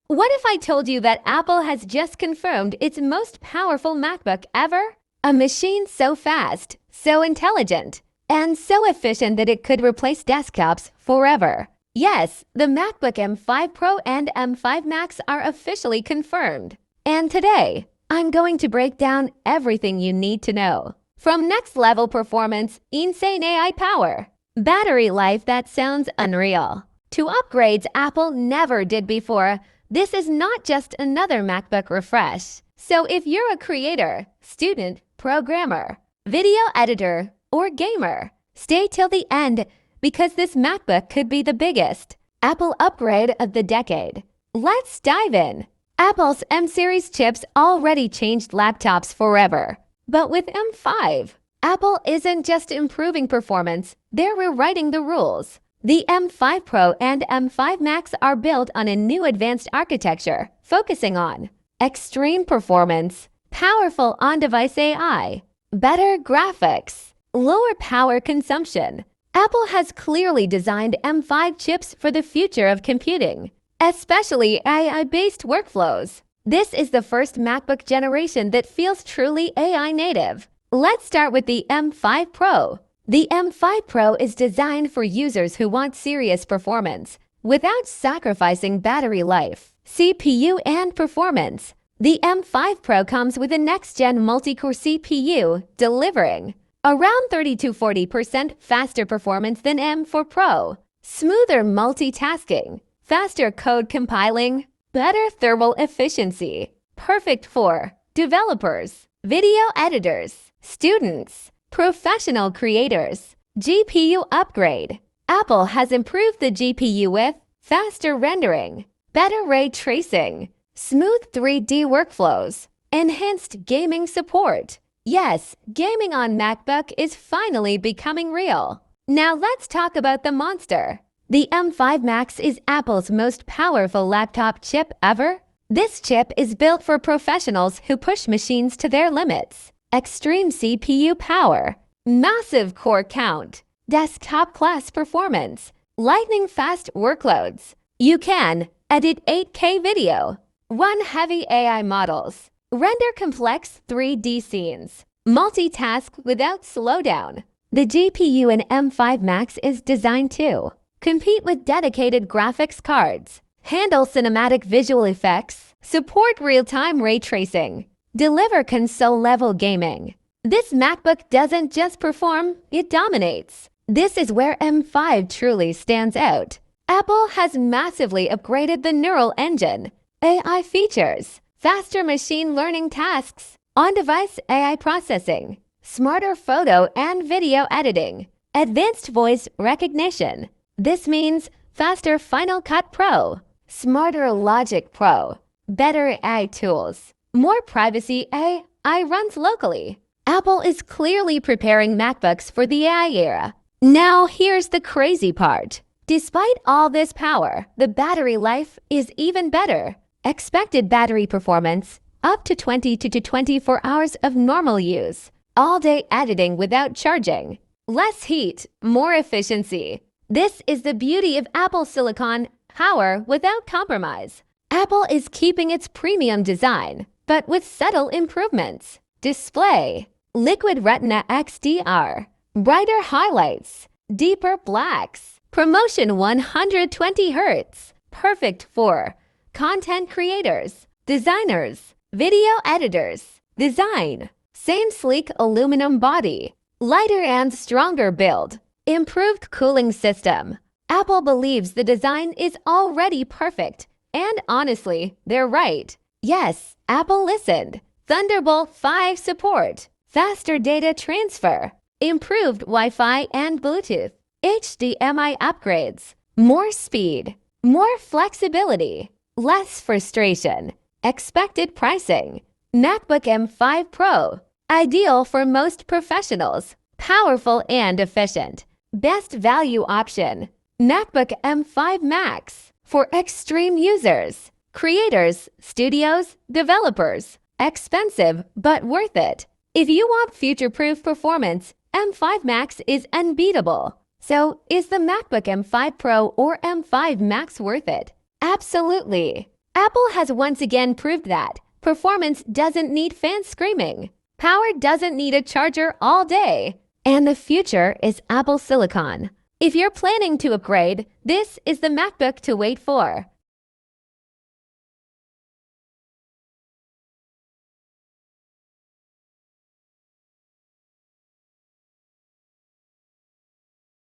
What if I told you that Apple has just confirmed its most powerful MacBook ever? A machine so fast, so intelligent, and so efficient that it could replace desktops forever. Yes, the MacBook M5 Pro and M5 Max are officially confirmed. And today, I'm going to break down everything you need to know. From next-level performance, insane AI power, battery life that sounds unreal, to upgrades Apple never did before, this is not just another MacBook refresh. So if you're a creator, student, programmer, video editor, or gamer, stay till the end because this MacBook could be the biggest Apple upgrade of the decade. Let's dive in. Apple's M-series chips already changed laptops forever. But with M5, Apple isn't just improving performance, they're rewriting the rules. The M5 Pro and M5 Max are built on a new advanced architecture, focusing on extreme performance, powerful on-device AI, better graphics, lower power consumption. Apple has clearly designed M5 chips for the future of computing, especially AI-based workflows. This is the first MacBook generation that feels truly AI native. Let's start with the M5 Pro. The M5 Pro is designed for users who want serious performance without sacrificing battery life, CPU, and performance. The M5 Pro comes with a next-gen multi-core CPU, delivering around 30 to 40% faster performance than M4 Pro, smoother multitasking, faster code compiling, better thermal efficiency, perfect for developers, video editors, students, professional creators. GPU upgrade. Apple has improved the GPU with faster rendering, better ray tracing, smooth 3D workflows, enhanced gaming support. Yes, gaming on MacBook is finally becoming real. Now let's talk about the monster. The M5 Max is Apple's most powerful laptop chip ever. This chip is built for professionals who push machines to their limits. Extreme CPU power, massive core count, desktop-class performance, lightning-fast workloads. You can edit 8K video, run heavy AI models, render complex 3D scenes, multitask without slowdown. The GPU in M5 Max is designed to compete with dedicated graphics cards, handle cinematic visual effects, support real-time ray tracing, deliver console-level gaming. This MacBook doesn't just perform, it dominates. This is where M5 truly stands out. Apple has massively upgraded the neural engine, AI features, faster machine learning tasks, on-device AI processing, smarter photo and video editing, advanced voice recognition. This means faster Final Cut Pro, smarter Logic Pro, better AI tools, more privacy AI runs locally. Apple is clearly preparing MacBooks for the AI era. Now here's the crazy part. Despite all this power, the battery life is even better. Expected battery performance, up to 20 to 24 hours of normal use. All-day editing without charging. Less heat, more efficiency. This is the beauty of Apple Silicon, power without compromise. Apple is keeping its premium design, but with subtle improvements. Display, Liquid Retina XDR, brighter highlights, deeper blacks, promotion 120 Hz, perfect for content creators, designers, video editors. Design, same sleek aluminum body, lighter and stronger build, improved cooling system. Apple believes the design is already perfect, and honestly, they're right. Yes, Apple listened. Thunderbolt 5 support, faster data transfer, improved Wi-Fi and Bluetooth, HDMI upgrades, more speed, more flexibility, less frustration, expected pricing. MacBook M5 Pro, ideal for most professionals, powerful and efficient. Best value option, MacBook M5 Max, for extreme users, creators, studios, developers. Expensive, but worth it. If you want future-proof performance, M5 Max is unbeatable. So, is the MacBook M5 Pro or M5 Max worth it? Absolutely. Apple has once again proved that performance doesn't need fans screaming. Power doesn't need a charger all day. And the future is Apple Silicon. If you're planning to upgrade, this is the MacBook to wait for.